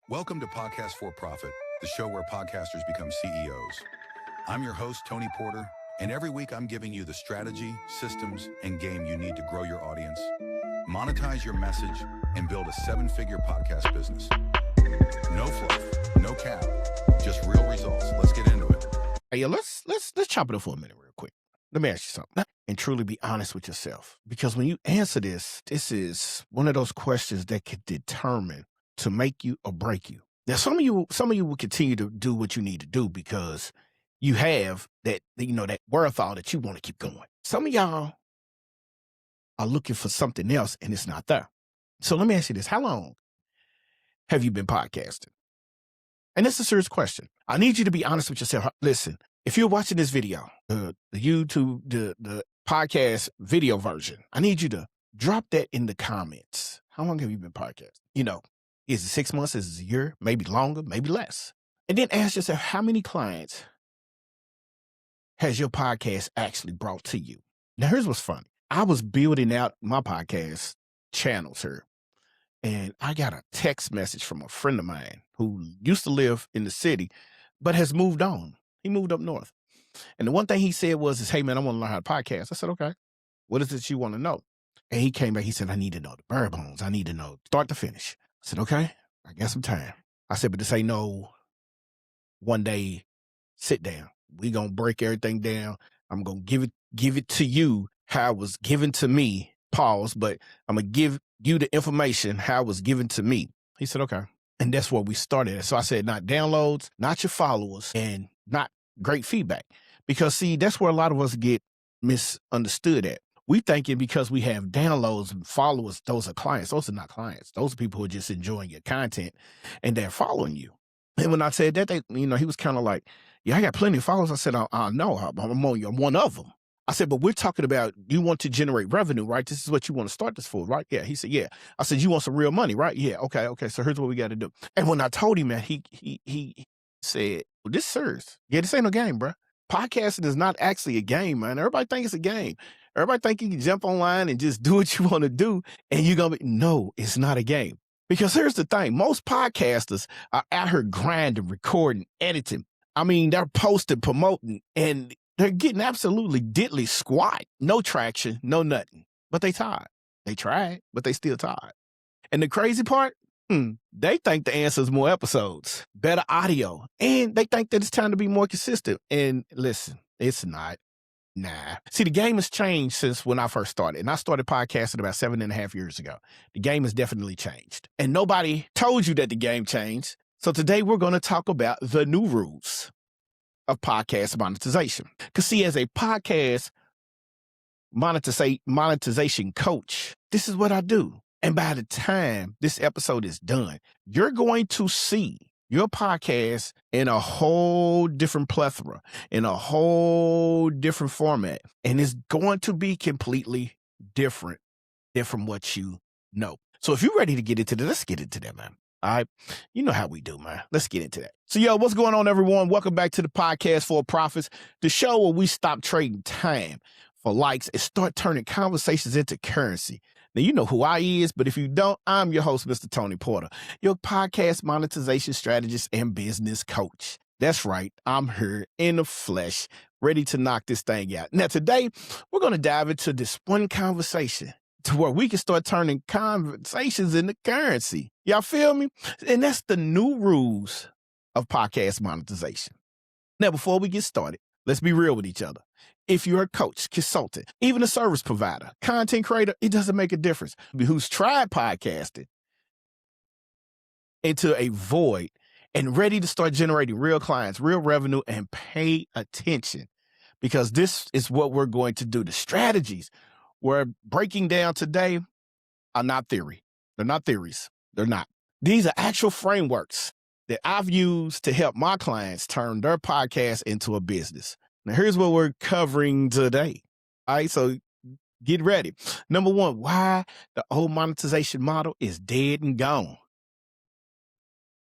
Welcome to Podcast for Profit, the show where podcasters become CEOs. I'm your host, Tony Porter, and every week I'm giving you the strategy, systems, and game you need to grow your audience, monetize your message, and build a seven-figure podcast business. No fluff, no cap, just real results. Let's get into it. Hey, let's chop it up for a minute real quick. Let me ask you something and truly be honest with yourself. Because when you answer this is one of those questions that could determine to make you or break you. Now, some of you will continue to do what you need to do because you have that wherewithal that you want to keep going. Some of y'all are looking for something else and it's not there. So let me ask you this. How long have you been podcasting? And this is a serious question. I need you to be honest with yourself. Listen, if you're watching this video, the YouTube, the podcast video version, I need you to drop that in the comments. How long have you been podcasting? Is it 6 months? Is it a year? Maybe longer, maybe less. And then ask yourself, how many clients has your podcast actually brought to you? Now, here's what's funny. I was building out my podcast channels here, and I got a text message from a friend of mine who used to live in the city, but has moved on. He moved up north. And the one thing he said was, hey, man, I want to learn how to podcast. I said, okay, what is it you want to know? And he came back. He said, I need to know the bare bones. I need to know start to finish. I said, okay, I got some time. I said, but this ain't no one day sit down. We going to break everything down. I'm going to give it to you how it was given to me. Pause, but I'm going to give you the information how it was given to me. He said, okay. And that's where we started. So I said, not downloads, not your followers, and not great feedback. Because, see, that's where a lot of us get misunderstood at. We thinking because we have downloads and followers, those are clients. Those are not clients. Those are people who are just enjoying your content and they're following you. And when I said that, he was kind of like, yeah, I got plenty of followers. I said, I know, I'm one of them. I said, but we're talking about you want to generate revenue, right? This is what you want to start this for, right? Yeah. He said, yeah. I said, you want some real money, right? Yeah. Okay. So here's what we got to do. And when I told him that, he said, well, this is serious. Yeah, this ain't no game, bro. Podcasting is not actually a game, man. Everybody think it's a game. Everybody think you can jump online and just do what you want to do. And you're going to be, no, it's not a game. Because here's the thing. Most podcasters are out here grinding, recording, editing. I mean, they're posting, promoting, and they're getting absolutely diddly squat. No traction, no nothing. But they tired. They tried, but they still tired. And the crazy part, they think the answer is more episodes, better audio, and they think that it's time to be more consistent. And listen, it's not. Nah. See, the game has changed since when I first started. And I started podcasting about 7.5 years ago. The game has definitely changed. And nobody told you that the game changed. So today we're going to talk about the new rules of podcast monetization. Because see, as a podcast monetization coach, this is what I do. And by the time this episode is done, you're going to see your podcast in a whole different plethora, in a whole different format. And it's going to be completely different from what you know. So if you're ready to get into that, let's get into that, man. All right. You know how we do, man. Let's get into that. So, what's going on, everyone? Welcome back to the Podcast for Profits, the show where we stop trading time for likes and start turning conversations into currency. Now, you know who I is, but if you don't, I'm your host, Mr. Tony Porter, your podcast monetization strategist and business coach. That's right. I'm here in the flesh, ready to knock this thing out. Now, today, we're going to dive into this one conversation to where we can start turning conversations into currency. Y'all feel me? And that's the new rules of podcast monetization. Now, before we get started, let's be real with each other. If you're a coach, consultant, even a service provider, content creator, it doesn't make a difference. Who's tried podcasting into a void and ready to start generating real clients, real revenue, and pay attention. Because this is what we're going to do. The strategies we're breaking down today are not theory. They're not theories. They're not. These are actual frameworks that I've used to help my clients turn their podcast into a business. Now, here's what we're covering today. All right, so get ready. Number one, why the old monetization model is dead and gone.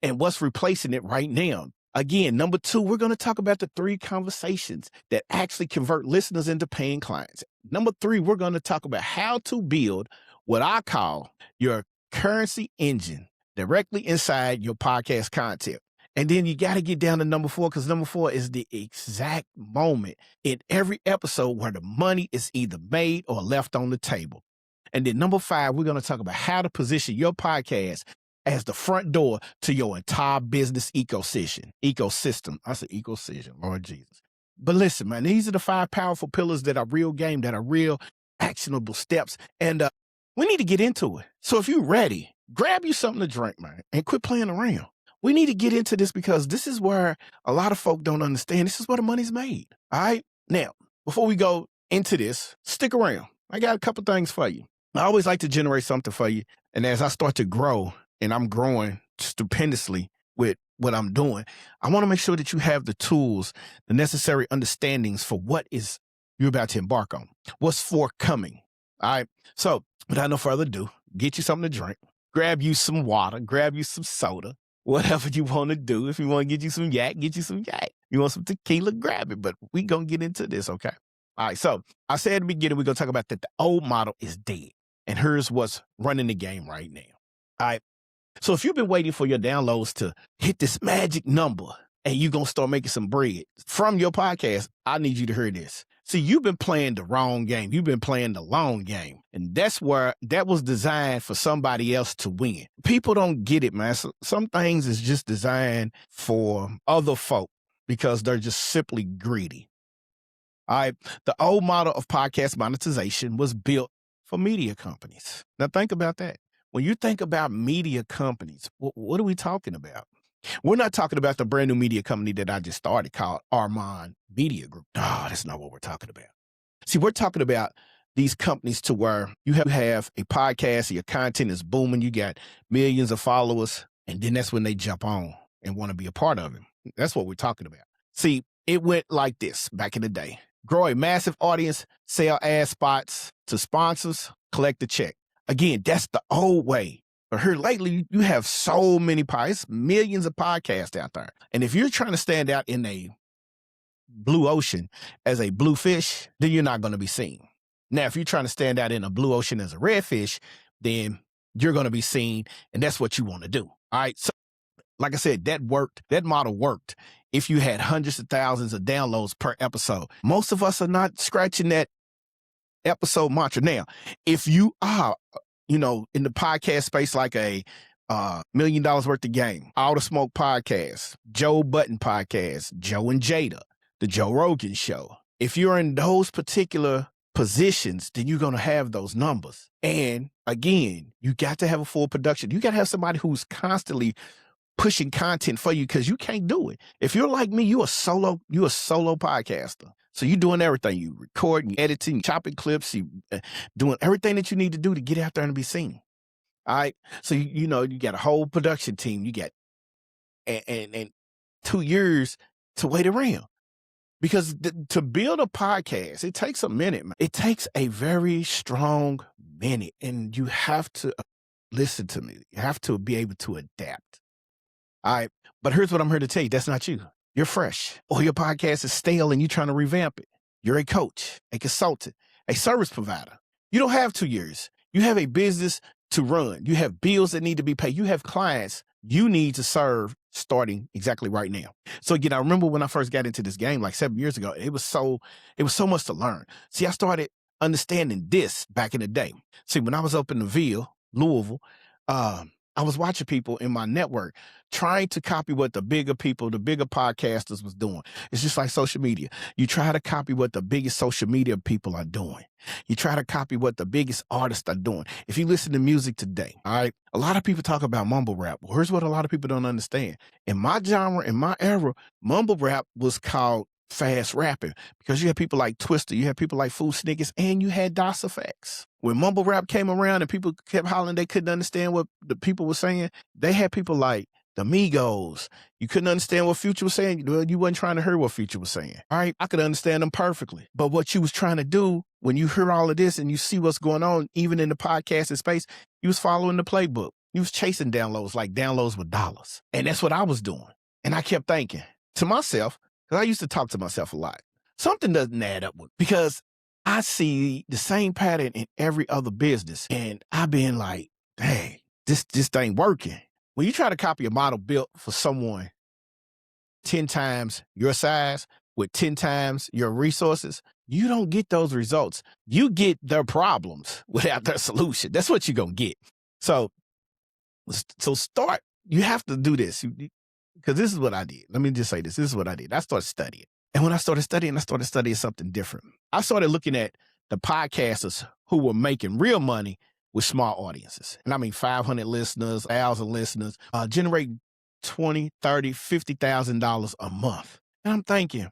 And what's replacing it right now. Again, number two, we're going to talk about the 3 conversations that actually convert listeners into paying clients. Number 3, we're going to talk about how to build what I call your currency engine directly inside your podcast content. And then you got to get down to number 4, because number 4 is the exact moment in every episode where the money is either made or left on the table. And then number 5, we're going to talk about how to position your podcast as the front door to your entire business ecosystem. I said ecosystem, Lord Jesus. But listen, man, these are the 5 powerful pillars that are real game, that are real actionable steps. And we need to get into it. So if you're ready, grab you something to drink, man, and quit playing around. We need to get into this, because this is where a lot of folk don't understand. This is where the money's made. All right. Now, before we go into this, stick around. I got a couple things for you. I always like to generate something for you. And as I start to grow, and I'm growing stupendously with what I'm doing, I want to make sure that you have the tools, the necessary understandings for what is you're about to embark on, what's forthcoming. All right. So without no further ado, get you something to drink, grab you some water, grab you some soda, whatever you want to do. If you want to get you some yak, get you some yak. You want some tequila, grab it. But we going to get into this, okay? All right, so I said at the beginning, we're going to talk about that the old model is dead. And here's what's running the game right now. All right, so if you've been waiting for your downloads to hit this magic number and you're going to start making some bread from your podcast, I need you to hear this. See, you've been playing the wrong game. You've been playing the long game. And that's where that was designed for somebody else to win. People don't get it, man. Some things is just designed for other folk because they're just simply greedy. All right. The old model of podcast monetization was built for media companies. Now think about that. When you think about media companies, what are we talking about? We're not talking about the brand new media company that I just started called Armand Media Group. No, that's not what we're talking about. See, we're talking about these companies to where you have a podcast, your content is booming, you got millions of followers, and then that's when they jump on and want to be a part of it. That's what we're talking about. See, it went like this back in the day. Grow a massive audience, sell ad spots to sponsors, collect the check. Again, that's the old way. But here lately, you have so many millions of podcasts out there. And if you're trying to stand out in a blue ocean as a blue fish, then you're not going to be seen. Now, if you're trying to stand out in a blue ocean as a red fish, then you're going to be seen, and that's what you want to do. All right. So, like I said, that worked. That model worked. If you had hundreds of thousands of downloads per episode, most of us are not scratching that episode mantra. Now, if you are, in the podcast space, like a $1 million worth of game, All the Smoke podcast, Joe Button podcast, Joe and Jada, the Joe Rogan show. If you're in those particular positions, then you're going to have those numbers. And again, you got to have a full production. You got to have somebody who's constantly pushing content for you, because you can't do it. If you're like me, you're a solo podcaster. So you're doing everything. You recording, editing, chopping clips, you doing everything that you need to do to get out there and be seen. All right. So, you got a whole production team. You got and 2 years to wait around. Because to build a podcast, it takes a minute. Man. It takes a very strong minute. And you have to listen to me. You have to be able to adapt. All right. But here's what I'm here to tell you. That's not you. You're fresh, or your podcast is stale and you're trying to revamp it. You're a coach, a consultant, a service provider. You don't have 2 years. You have a business to run. You have bills that need to be paid. You have clients you need to serve starting exactly right now. So again, I remember when I first got into this game like 7 years ago, it was so much to learn. See, I started understanding this back in the day. See, when I was up in the Ville, Louisville, I was watching people in my network trying to copy what the bigger podcasters was doing. It's just like social media. You try to copy what the biggest social media people are doing. You try to copy what the biggest artists are doing. If you listen to music today, all right, a lot of people talk about mumble rap. Well, here's what a lot of people don't understand. In my genre, in my era, mumble rap was called fast rapping, because you had people like Twister, you had people like Food Snickers, and you had DOS Effects. When mumble rap came around and people kept hollering they couldn't understand what the people were saying, they had people like the Migos. You couldn't understand what Future was saying. Well, you wasn't trying to hear what Future was saying. All right, I could understand them perfectly. But what you was trying to do when you hear all of this and you see what's going on, even in the podcasting space, you was following the playbook. You was chasing downloads like downloads with dollars. And that's what I was doing. And I kept thinking to myself, because I used to talk to myself a lot, something doesn't add up with, because I see the same pattern in every other business. And I've been like, dang, this ain't working. When you try to copy a model built for someone 10 times your size with 10 times your resources, you don't get those results. You get their problems without their solution. That's what you're going to get. So start, you have to do this because this is what I did. Let me just say this. This is what I did. I started studying. And when I started studying something different. I started looking at the podcasters who were making real money with small audiences. And I mean 500 listeners, 1,000 listeners, generate $20,000, $30,000, $50,000 a month. And I'm thinking,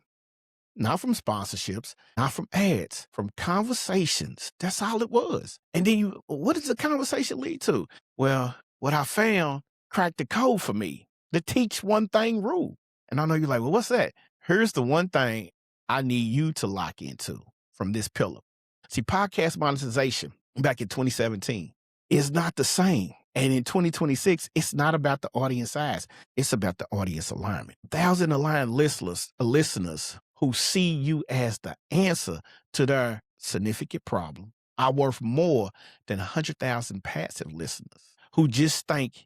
not from sponsorships, not from ads, from conversations. That's all it was. And then what does the conversation lead to? Well, what I found cracked the code for me, the teach one thing rule. And I know you're like, well, what's that? Here's the one thing I need you to lock into from this pillar. See, podcast monetization back in 2017 is not the same. And in 2026, it's not about the audience size. It's about the audience alignment. 1,000 aligned listeners who see you as the answer to their significant problem are worth more than 100,000 passive listeners who just think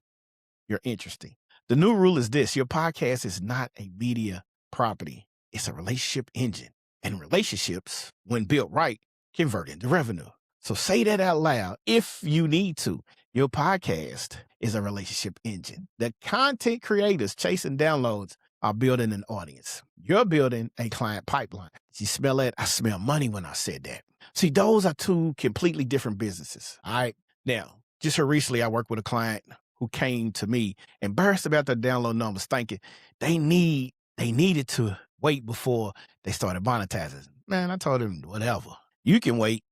you're interesting. The new rule is this: your podcast is not a media property. It's a relationship engine. And relationships, when built right, convert into revenue. So say that out loud if you need to. Your podcast is a relationship engine. The content creators chasing downloads are building an audience. You're building a client pipeline. You smell it? I smell money when I said that. See, those are two completely different businesses. All right. Now, just here recently, I worked with a client who came to me embarrassed about their download numbers, thinking they needed to wait before they started monetizing. Man, I told them, whatever. You can wait.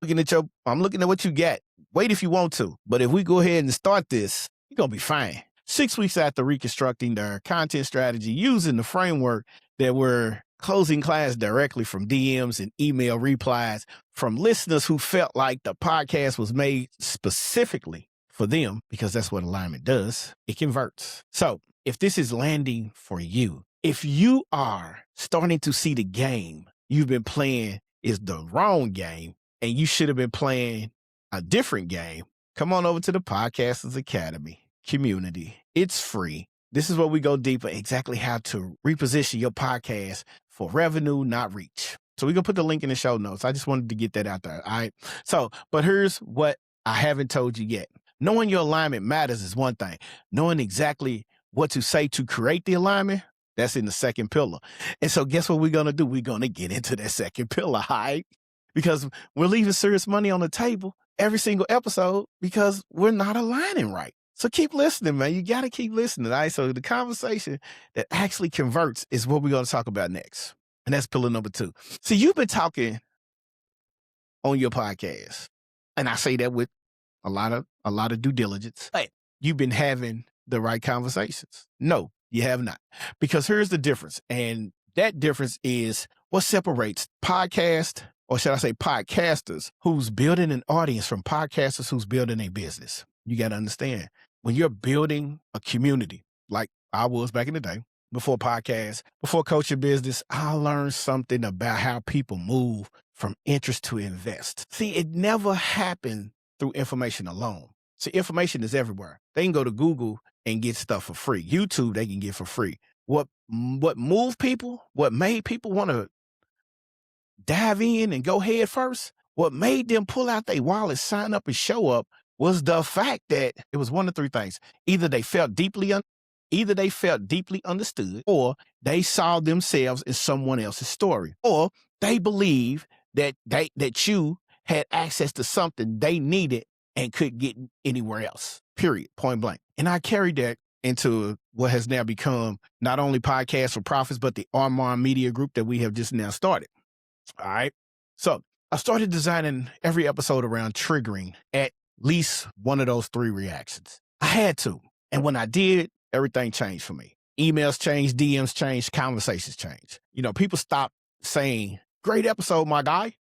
I'm looking at what you got. Wait if you want to. But if we go ahead and start this, you're going to be fine. 6 weeks after reconstructing their content strategy using the framework that we're closing clients directly from DMs and email replies from listeners who felt like the podcast was made specifically for them, because that's what alignment does. It converts. So if this is landing for you, if you are starting to see the game you've been playing is the wrong game and you should have been playing a different game, come on over to the Podcasters Academy community. It's free. This is where we go deeper, exactly how to reposition your podcast for revenue, not reach. So we're going to put the link in the show notes. I just wanted to get that out there. All right. So, but here's what I haven't told you yet. Knowing your alignment matters is one thing. Knowing exactly what to say to create the alignment, that's in the second pillar. And so guess what we're going to do? We're going to get into that second pillar, all right? Because we're leaving serious money on the table every single episode because we're not aligning right. So keep listening, man. You got to keep listening, all right? So the conversation that actually converts is what we're going to talk about next. And that's pillar number 2. See, you've been talking on your podcast, and I say that with a lot of due diligence. Hey, you've been having the right conversations. No, you have not. Because here's the difference. And that difference is what separates podcast, or should I say podcasters, who's building an audience from podcasters who's building a business. You got to understand, when you're building a community, like I was back in the day, before podcasts, before coaching business, I learned something about how people move from interest to invest. See, it never happened through information alone. See, information is everywhere. They can go to Google and get stuff for free. YouTube, they can get for free. What moved people, what made people want to dive in and go head first, what made them pull out their wallet, sign up and show up was the fact that it was one of 3 things. Either they felt deeply understood, or they saw themselves in someone else's story, or they believed that you had access to something they needed and couldn't get anywhere else, period, point blank. And I carried that into what has now become not only Podcast for Profits, but the Armand Media Group that we have just now started. All right. So I started designing every episode around triggering at least one of those 3 reactions. I had to. And when I did, everything changed for me. Emails changed, DMs changed, conversations changed. You know, people stopped saying, great episode, my guy.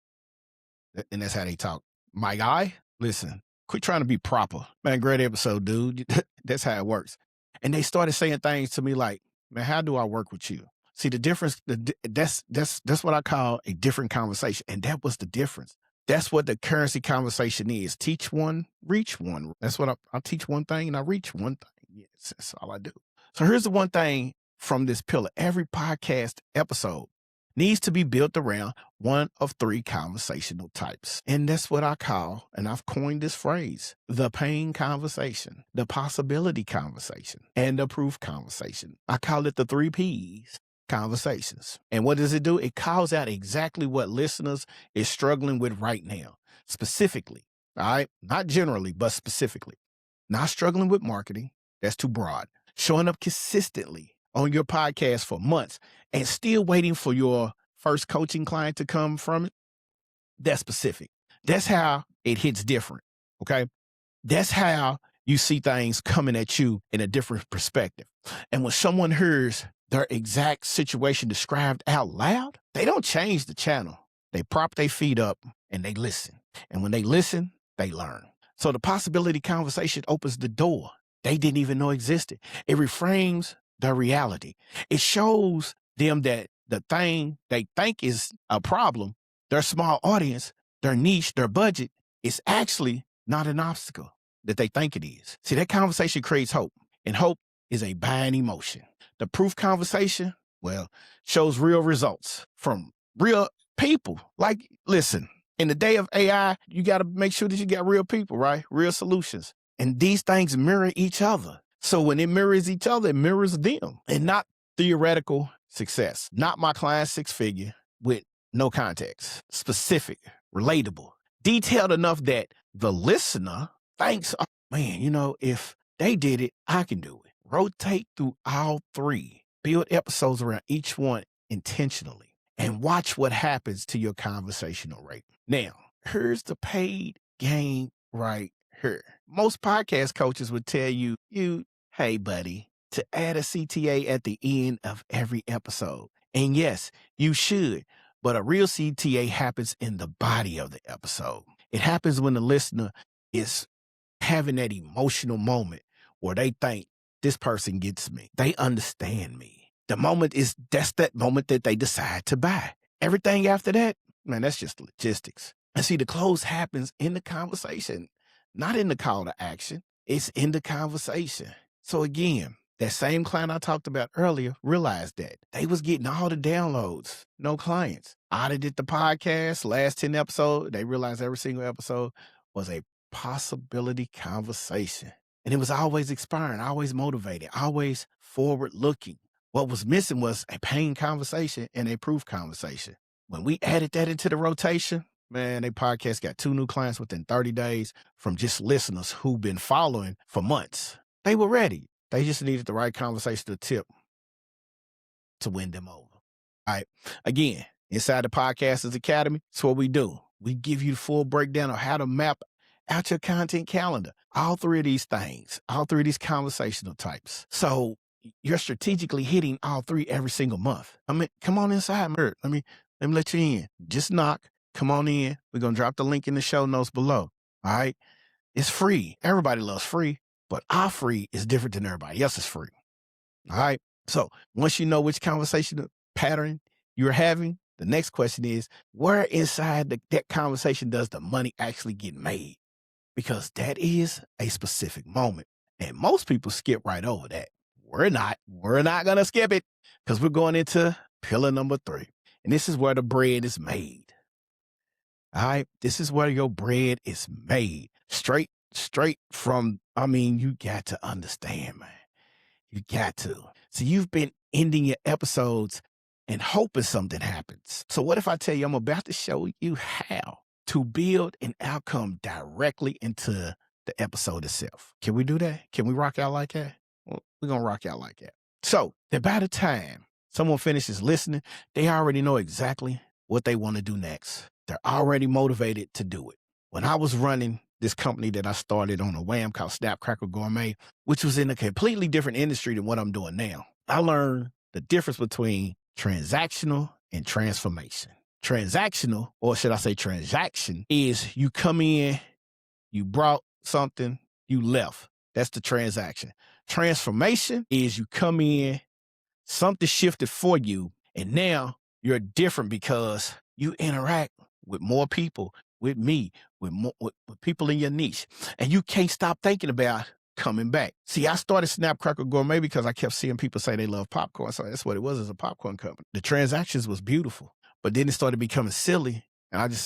And that's how they talk. My guy, listen, quit trying to be proper. Man, great episode, dude. That's how it works. And they started saying things to me like, man, how do I work with you? See, the difference, that's what I call a different conversation. And that was the difference. That's what the currency conversation is. Teach one, reach one. That's what I teach one thing and I reach one thing. Yes, that's all I do. So here's the one thing from this pillar. Every podcast episode needs to be built around one of three conversational types. And that's what I call, and I've coined this phrase, the pain conversation, the possibility conversation, and the proof conversation. I call it the 3 Ps conversations. And what does it do? It calls out exactly what listeners is struggling with right now, specifically. All right. Not generally, but specifically. Not struggling with marketing. That's too broad. Showing up consistently on your podcast for months and still waiting for your first coaching client to come from it. That's specific. That's how it hits different. Okay. That's how you see things coming at you in a different perspective. And when someone hears their exact situation described out loud, they don't change the channel. They prop their feet up and they listen. And when they listen, they learn. So the possibility conversation opens the door they didn't even know existed. It reframes their reality. It shows them that the thing they think is a problem, their small audience, their niche, their budget, is actually not an obstacle that they think it is. See, that conversation creates hope, and hope is a buying emotion. The proof conversation, well, shows real results from real people. Like, listen, in the day of AI, you got to make sure that you got real people, right? Real solutions. And these things mirror each other. So when it mirrors each other, it mirrors them, and not theoretical success. Not my client 6-figure with no context. Specific, relatable, detailed enough that the listener thinks, oh, man, if they did it, I can do it. Rotate through all three. Build episodes around each one intentionally and watch what happens to your conversational rate. Now, here's the paid game right here. Most podcast coaches would tell you, hey, buddy, to add a CTA at the end of every episode. And yes, you should. But a real CTA happens in the body of the episode. It happens when the listener is having that emotional moment where they think, this person gets me. They understand me. That's that moment that they decide to buy. Everything after that, man, that's just logistics. And see, the close happens in the conversation, not in the call to action. It's in the conversation. So again, that same client I talked about earlier realized that they was getting all the downloads, no clients. Audited the podcast, last 10 episodes. They realized every single episode was a possibility conversation. And it was always inspiring, always motivating, always forward looking. What was missing was a pain conversation and a proof conversation. When we added that into the rotation, man, their podcast got 2 new clients within 30 days from just listeners who've been following for months. They were ready. They just needed the right conversation to tip to win them over. All right. Again, inside the Podcasters Academy, it's what we do. We give you the full breakdown of how to map out your content calendar. All 3 of these things, all 3 of these conversational types. So you're strategically hitting all 3 every single month. I mean, come on inside, Mert. Let me let you in. Just knock. Come on in. We're going to drop the link in the show notes below. All right. It's free. Everybody loves free, but our free is different than everybody else's free. All right. So once you know which conversation pattern you're having, the next question is, where inside that conversation does the money actually get made? Because that is a specific moment. And most people skip right over that. We're not going to skip it because we're going into pillar number 3. And this is where the bread is made. All right. This is where your bread is made. Straight from, you got to understand, man. You got to. So you've been ending your episodes and hoping something happens. So what if I tell you I'm about to show you how to build an outcome directly into the episode itself? Can we do that? Can we rock out like that? Well, we're going to rock out like that. So that by the time someone finishes listening, they already know exactly what they want to do next. They're already motivated to do it. When I was running this company that I started on a wham called Snapcracker Gourmet, which was in a completely different industry than what I'm doing now, I learned the difference between transactional and transformation. Transactional, or should I say transaction, is you come in, you brought something, you left. That's the transaction. Transformation is you come in, something shifted for you, and now you're different because you interact with more people, with me, with people in your niche. And you can't stop thinking about coming back. See, I started Snap Crackle Gourmet because I kept seeing people say they love popcorn. So that's what it was, as a popcorn company. The transactions was beautiful, but then it started becoming silly, and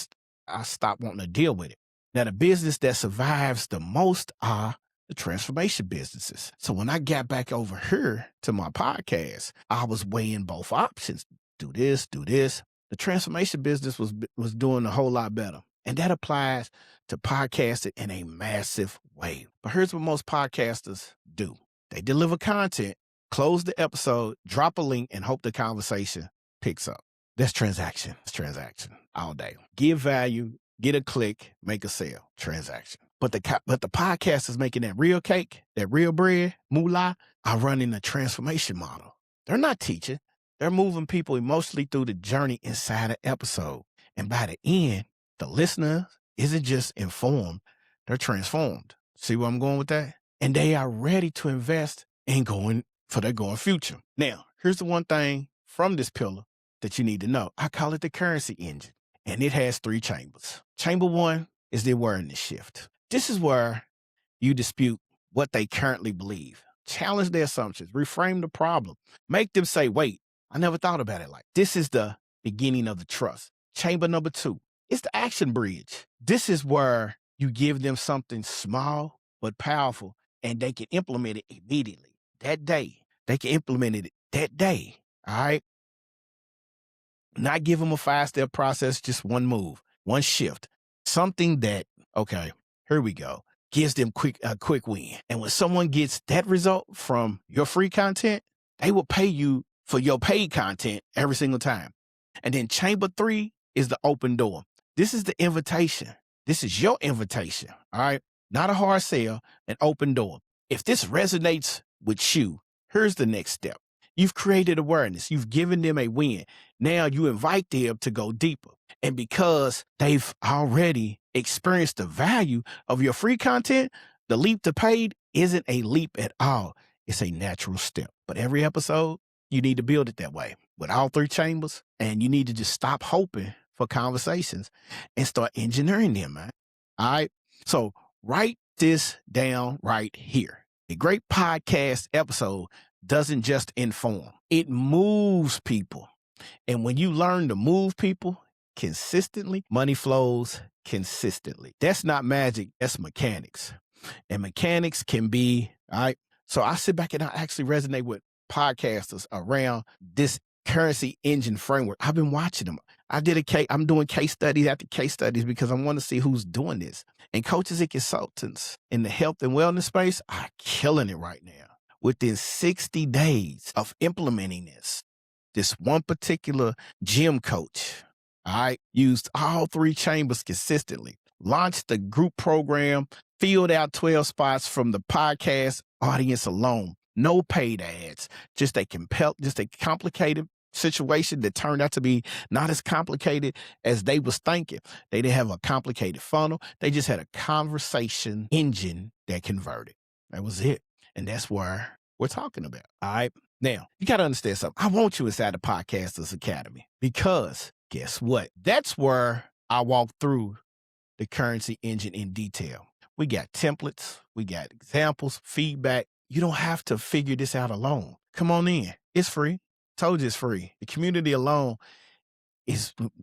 I stopped wanting to deal with it. Now, the business that survives the most are the transformation businesses. So when I got back over here to my podcast, I was weighing both options. Do this, do this. The transformation business was doing a whole lot better. And that applies to podcasting in a massive way. But here's what most podcasters do. They deliver content, close the episode, drop a link, and hope the conversation picks up. That's transaction. It's transaction all day. Give value, get a click, make a sale. Transaction. But the podcasters making that real cake, that real bread, moolah, are running a transformation model. They're not teaching. They're moving people emotionally through the journey inside an episode. And by the end, the listener isn't just informed, they're transformed. See where I'm going with that? And they are ready to invest in going for their going future. Now, here's the one thing from this pillar that you need to know. I call it the currency engine, and it has 3 chambers. Chamber 1 is the awareness shift. This is where you dispute what they currently believe. Challenge their assumptions, reframe the problem, make them say, wait, I never thought about it like this. Is the beginning of the trust. Chamber number 2. It's the action bridge. This is where you give them something small but powerful, and they can implement it immediately. That day. They can implement it that day. All right? Not give them a 5-step process, just one move, one shift. Something that, okay, here we go, gives them a quick win. And when someone gets that result from your free content, they will pay you for your paid content every single time. And then chamber 3 is the open door. This is the invitation. This is your invitation, all right? Not a hard sell, an open door. If this resonates with you, here's the next step. You've created awareness. You've given them a win. Now you invite them to go deeper. And because they've already experienced the value of your free content, the leap to paid isn't a leap at all. It's a natural step. But every episode, you need to build it that way with all 3 chambers. And you need to just stop hoping for conversations and start engineering them, man. All right. So write this down right here. A great podcast episode doesn't just inform, it moves people. And when you learn to move people consistently, money flows consistently. That's not magic, that's mechanics. And mechanics can be, all right. So I sit back and I actually resonate with podcasters around this currency engine framework. I've been watching them. I'm doing case studies after case studies because I want to see who's doing this. And coaches and consultants in the health and wellness space are killing it right now. Within 60 days of implementing this one particular gym coach, I used all 3 chambers consistently, launched the group program, filled out 12 spots from the podcast audience alone. No paid ads, just a complicated situation that turned out to be not as complicated as they was thinking. They didn't have a complicated funnel. They just had a conversation engine that converted. That was it. And that's where we're talking about. All right. Now, you got to understand something. I want you inside the Podcasters Academy because guess what? That's where I walk through the currency engine in detail. We got templates. We got examples, feedback. You don't have to figure this out alone. Come on in. It's free. Told you it's free. The community alone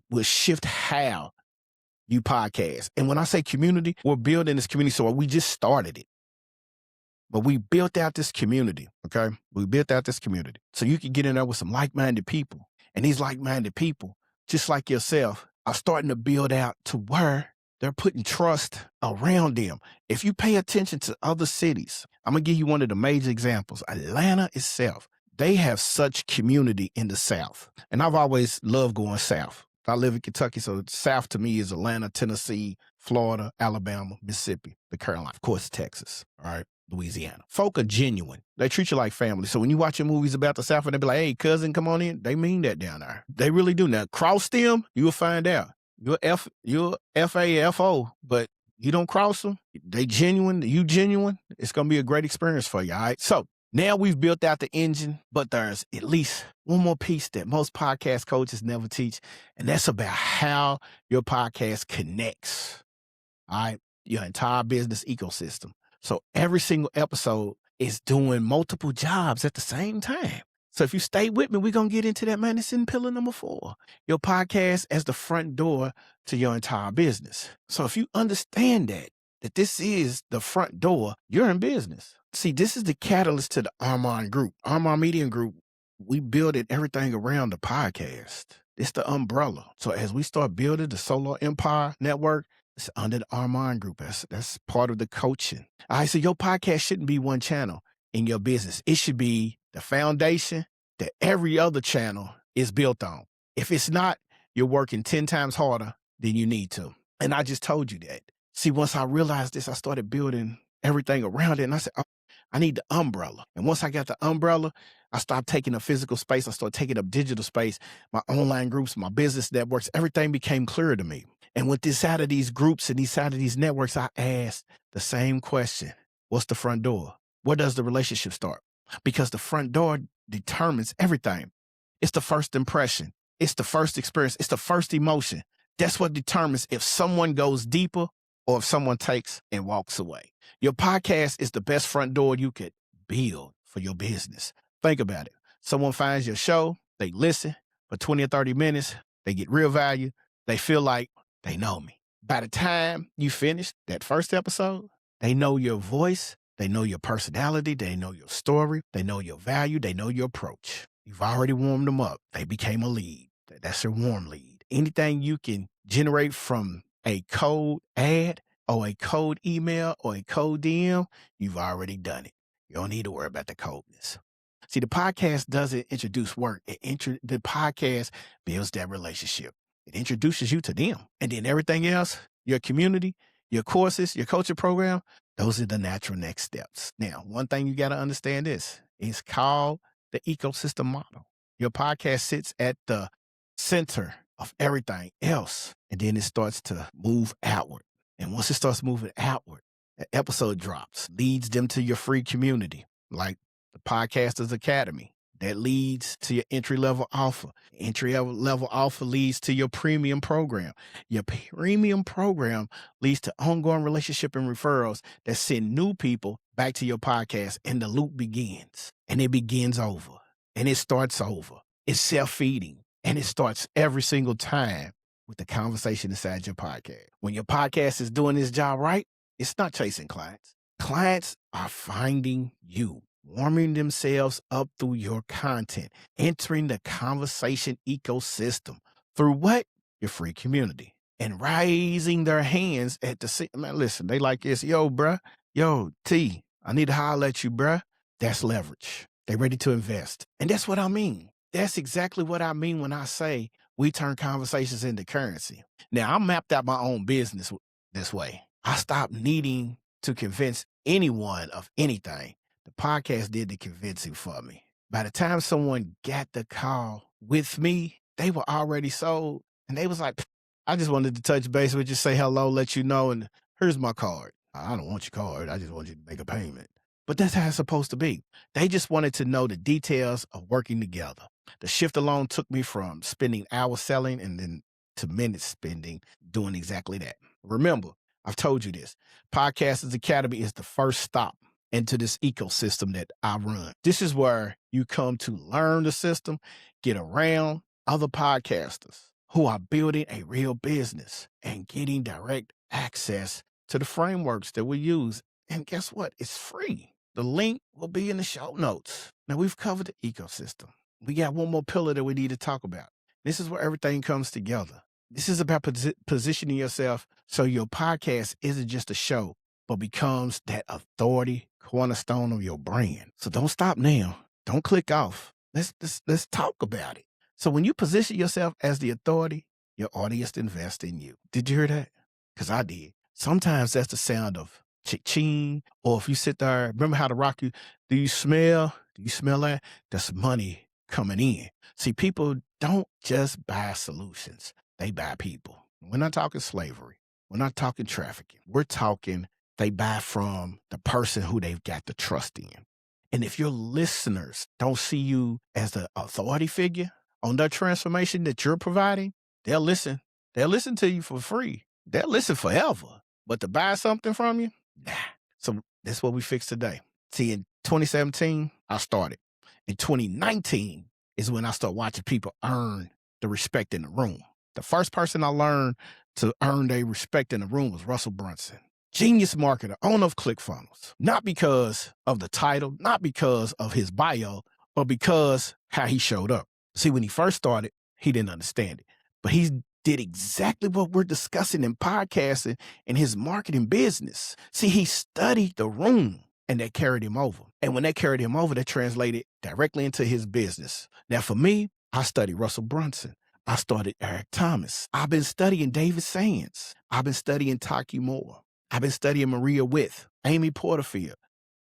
will shift how you podcast. And when I say community, we're building this community. So we just started it. But we built out this community, okay? We built out this community. So you can get in there with some like-minded people. And these like-minded people, just like yourself, are starting to build out to where they're putting trust around them. If you pay attention to other cities, I'm going to give you one of the major examples. Atlanta itself, they have such community in the South. And I've always loved going South. I live in Kentucky, so South to me is Atlanta, Tennessee, Florida, Alabama, Mississippi, the Carolinas, of course, Texas, all right? Louisiana. Folk are genuine. They treat you like family. So when you watch your movies about the South and they be like, hey, cousin, come on in, they mean that down there. They really do. Now, cross them, you will find out. You're FAFO, but you don't cross them. They genuine, you genuine. It's going to be a great experience for you, all right? So now we've built out the engine, but there's at least one more piece that most podcast coaches never teach, and that's about how your podcast connects, all right, your entire business ecosystem. So every single episode is doing multiple jobs at the same time. So if you stay with me, we're going to get into that, man. It's in pillar number 4, your podcast as the front door to your entire business. So if you understand that this is the front door, you're in business. See, this is the catalyst to the Armand Group. Armand Media Group, we built everything around the podcast. It's the umbrella. So as we start building the Solo Empire Network, it's under the Armand Group. That's part of the coaching. All right, so your podcast shouldn't be one channel in your business. It should be the foundation that every other channel is built on. If it's not, you're working 10 times harder than you need to. And I just told you that. See, once I realized this, I started building everything around it. And I said, oh, I need the umbrella. And once I got the umbrella, I stopped taking up physical space. I started taking up digital space, my online groups, my business networks. Everything became clear to me. And with this side of these groups and these side of these networks, I asked the same question. What's the front door? Where does the relationship start? Because the front door determines everything. It's the first impression. It's the first experience. It's the first emotion. That's what determines if someone goes deeper or if someone takes and walks away. Your podcast is the best front door you could build for your business. Think about it. Someone finds your show, they listen for 20 or 30 minutes, they get real value, they feel like they know me. By the time you finish that first episode, they know your voice, they know your personality, they know your story, they know your value, they know your approach. You've already warmed them up. They became a lead. That's your warm lead. Anything you can generate from a cold ad or a cold email or a cold DM, you've already done it. You don't need to worry about the coldness. See, the podcast doesn't introduce work. The podcast builds that relationship. It introduces you to them. And then everything else, your community, your courses, your coaching program, those are the natural next steps. Now, one thing you got to understand is, it's called the ecosystem model. Your podcast sits at the center of everything else, and then it starts to move outward. And once it starts moving outward, the episode drops, leads them to your free community, like the Podcasters Academy. That leads to your entry-level offer. Entry-level offer leads to your premium program. Your premium program leads to ongoing relationship and referrals that send new people back to your podcast, and the loop begins. And it begins over. And it starts over. It's self-feeding. And it starts every single time with the conversation inside your podcast. When your podcast is doing its job right, it's not chasing clients. Clients are finding you, warming themselves up through your content, entering the conversation ecosystem through what? Your free community, and raising their hands at the man. Listen, they like this. Yo, bruh. Yo, T, I need to holler at you, bruh. That's leverage. They ready to invest. And that's what I mean. That's exactly what I mean when I say we turn conversations into currency. Now, I mapped out my own business this way. I stopped needing to convince anyone of anything. The podcast did the convincing for me. By the time someone got the call with me, they were already sold. And they was like, I just wanted to touch base with you, say hello, let you know, and here's my card. I don't want your card. I just want you to make a payment. But that's how it's supposed to be. They just wanted to know the details of working together. The shift alone took me from spending hours selling and then to minutes spending doing exactly that. Remember, I've told you this. Podcasters Academy is the first stop into this ecosystem that I run. This is where you come to learn the system, get around other podcasters who are building a real business and getting direct access to the frameworks that we use. And guess what? It's free. The link will be in the show notes. Now, we've covered the ecosystem. We got one more pillar that we need to talk about. This is where everything comes together. This is about positioning yourself so your podcast isn't just a show, but becomes that authority cornerstone of your brand. So don't stop now. Don't click off. Let's talk about it. So when you position yourself as the authority, your audience invests in you. Did you hear that? Because I did. Sometimes that's the sound of ching, or if you sit there, remember how to rock you, do you smell that? That's money coming in. See, people don't just buy solutions. They buy people. We're not talking slavery. We're not talking trafficking. We're talking they buy from the person who they've got the trust in. And if your listeners don't see you as the authority figure on that transformation that you're providing, they'll listen. They'll listen to you for free. They'll listen forever. But to buy something from you, nah. So That's what we fixed today. See, in 2017, I started. In 2019 is when I started watching people earn the respect in the room. The first person I learned to earn their respect in the room was Russell Brunson. Genius marketer, owner of ClickFunnels. Not because of the title, not because of his bio, but because how he showed up. See, when he first started, he didn't understand it. But he did exactly what we're discussing in podcasting in his marketing business. See, he studied the room and that carried him over. And when that carried him over, that translated directly into his business. Now, for me, I studied Russell Brunson. I started Eric Thomas. I've been studying David Sands. I've been studying Taki Moore. I've been studying Maria Witt, Amy Porterfield.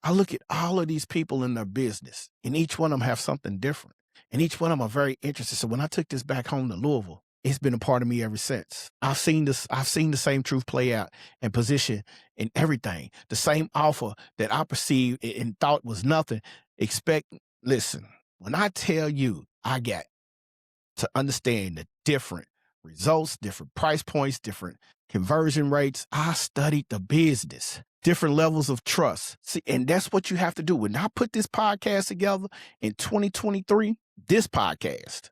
I look at all of these people in their business, and each one of them have something different. And each one of them are very interested. So when I took this back home to Louisville, it's been a part of me ever since. I've seen the same truth play out and position in everything. The same offer that I perceived and thought was nothing. Listen, when I tell you I got to understand the different results, different price points, different conversion rates, I studied the business, different levels of trust. See, and that's what you have to do. When I put this podcast together in 2023, this podcast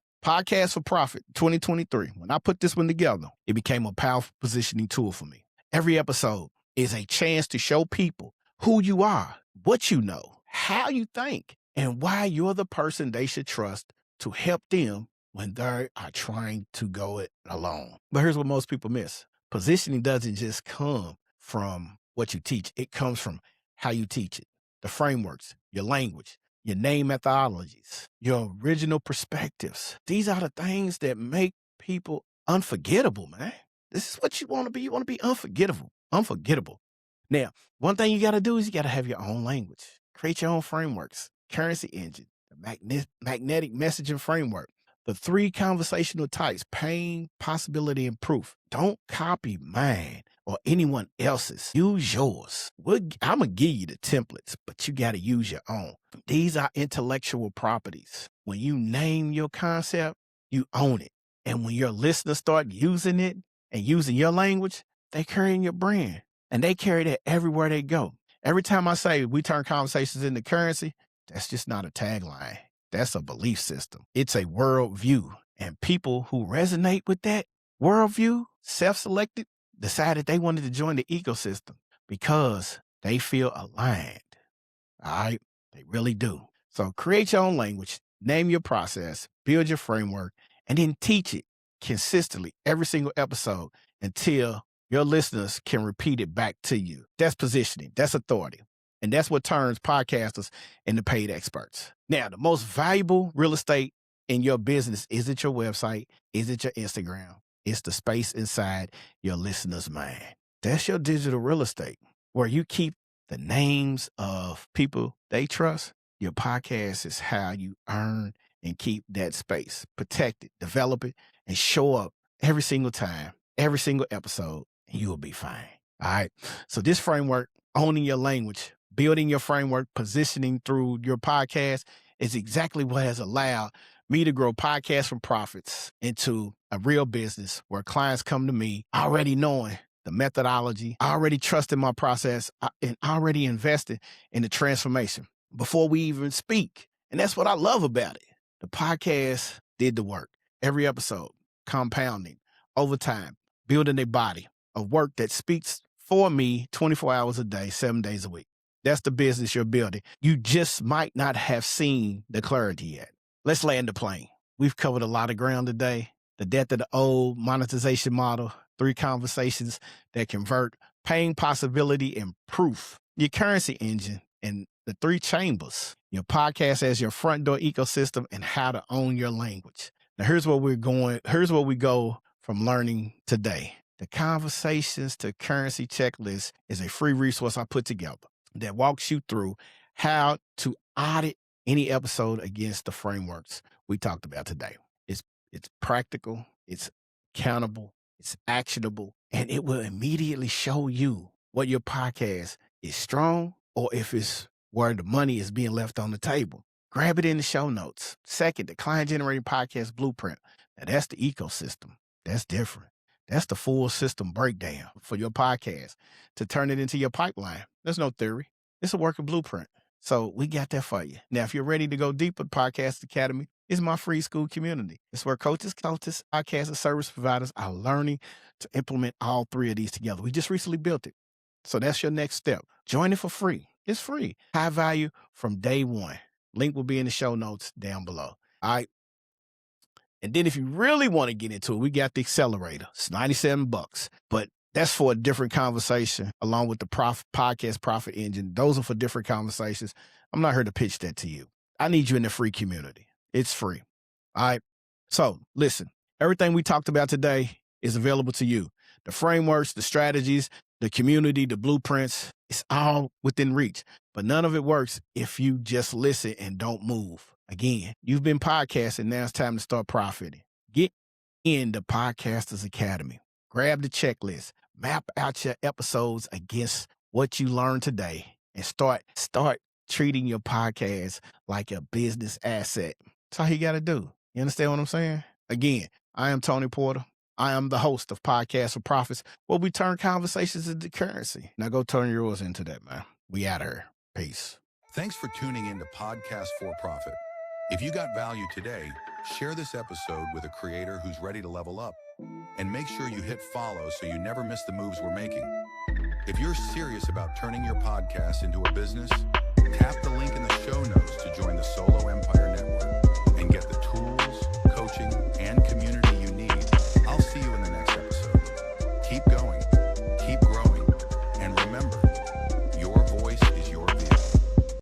for Profit 2023, when I put this one together, it became a powerful positioning tool for me. Every episode is a chance to show people who you are, what you know, how you think, and why you're the person they should trust to help them when they are trying to go it alone. But here's what most people miss. Positioning doesn't just come from what you teach. It comes from how you teach it, the frameworks, your language, your name methodologies, your original perspectives. These are the things that make people unforgettable, man. This is what you want to be. You want to be unforgettable. Now, one thing you got to do is you got to have your own language. Create your own frameworks, currency engine, the magnetic messaging framework, the 3 conversational types, pain, possibility, and proof. Don't copy mine or anyone else's. Use yours. I'm going to give you the templates, but you got to use your own. These are intellectual properties. When you name your concept, you own it. And when your listeners start using it and using your language, they carry in your brand. And they carry that everywhere they go. Every time I say we turn conversations into currency, that's just not a tagline. That's a belief system. It's a worldview. And people who resonate with that worldview, self-selected, decided they wanted to join the ecosystem because they feel aligned. All right? They really do. So create your own language, name your process, build your framework, and then teach it consistently every single episode until your listeners can repeat it back to you. That's positioning. That's authority. And that's what turns podcasters into paid experts. Now, the most valuable real estate in your business isn't your website, isn't your Instagram. It's the space inside your listener's mind. That's your digital real estate, where you keep the names of people they trust. Your podcast is how you earn and keep that space. Protect it, develop it, and show up every single time, every single episode, and you will be fine. All right. So this framework, owning your language, building your framework, positioning through your podcast is exactly what has allowed me to grow Podcasts from Profits into a real business where clients come to me already knowing the methodology, already trusting my process, and already invested in the transformation before we even speak. And that's what I love about it. The podcast did the work. Every episode, compounding, over time, building a body of work that speaks for me 24 hours a day, 7 days a week. That's the business you're building. You just might not have seen the clarity yet. Let's land the plane. We've covered a lot of ground today. The death of the old monetization model, 3 conversations that convert, pain, possibility, and proof. Your currency engine and the 3 chambers. Your podcast as your front door ecosystem and how to own your language. Now here's where we're going. Here's where we go from learning today. The Conversations to Currency Checklist is a free resource I put together that walks you through how to audit any episode against the frameworks we talked about today. It's practical, it's accountable, it's actionable, and it will immediately show you what your podcast is strong or if it's where the money is being left on the table. Grab it in the show notes. Second, the Client Generated Podcast Blueprint. Now that's the ecosystem. That's different. That's the full system breakdown for your podcast to turn it into your pipeline. There's no theory. It's a working blueprint. So we got that for you. Now, if you're ready to go deeper, Podcast Academy is my free school community. It's where coaches, podcasts, and service providers are learning to implement all three of these together. We just recently built it. So that's your next step. Join it for free. It's free. High value from day one. Link will be in the show notes down below. All right. And then if you really want to get into it, we got the accelerator. It's $97, but that's for a different conversation along with the podcast profit engine. Those are for different conversations. I'm not here to pitch that to you. I need you in the free community. It's free. All right. So listen, everything we talked about today is available to you. The frameworks, the strategies, the community, the blueprints, it's all within reach, but none of it works if you just listen and don't move. Again, you've been podcasting. Now it's time to start profiting. Get in the Podcasters Academy. Grab the checklist, map out your episodes against what you learned today, and start treating your podcast like a business asset. That's all you got to do. You understand what I'm saying? Again, I am Tony Porter. I am the host of Podcast for Profits, where we turn conversations into currency. Now go turn yours into that, man. We out of here. Peace. Thanks for tuning in to Podcast for Profit. If you got value today, share this episode with a creator who's ready to level up. And make sure you hit follow so you never miss the moves we're making. If you're serious about turning your podcast into a business, tap the link in the show notes to join the Solo Empire Network and get the tools,